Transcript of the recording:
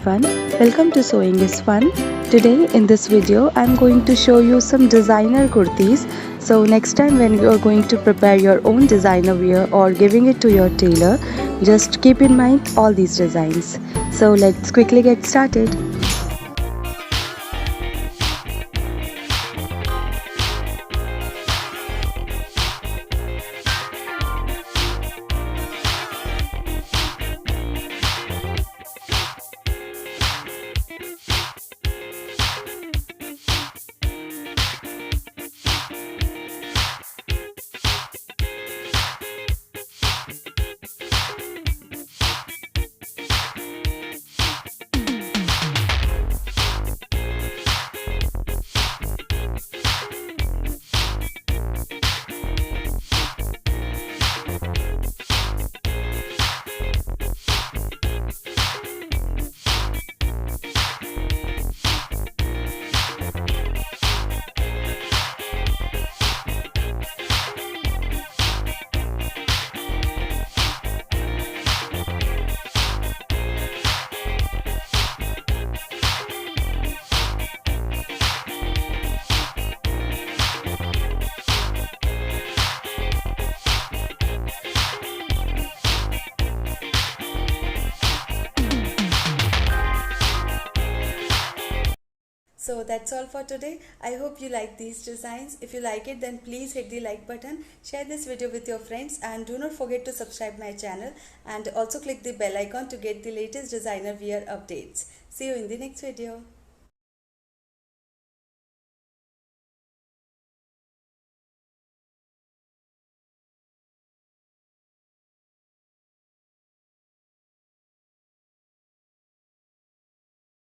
everyone, welcome to Sewing is Fun. Today in this video I'm going to show you some designer kurtis. So next time when you are going to prepare your own designer wear or giving it to your tailor, just keep in mind all these designs. So let's quickly get started. So that's all for today. I hope you like these designs. If you like it, then please hit the like button, share this video with your friends, and do not forget to subscribe my channel and also click the bell icon to get the latest designer wear updates. See you in the next video.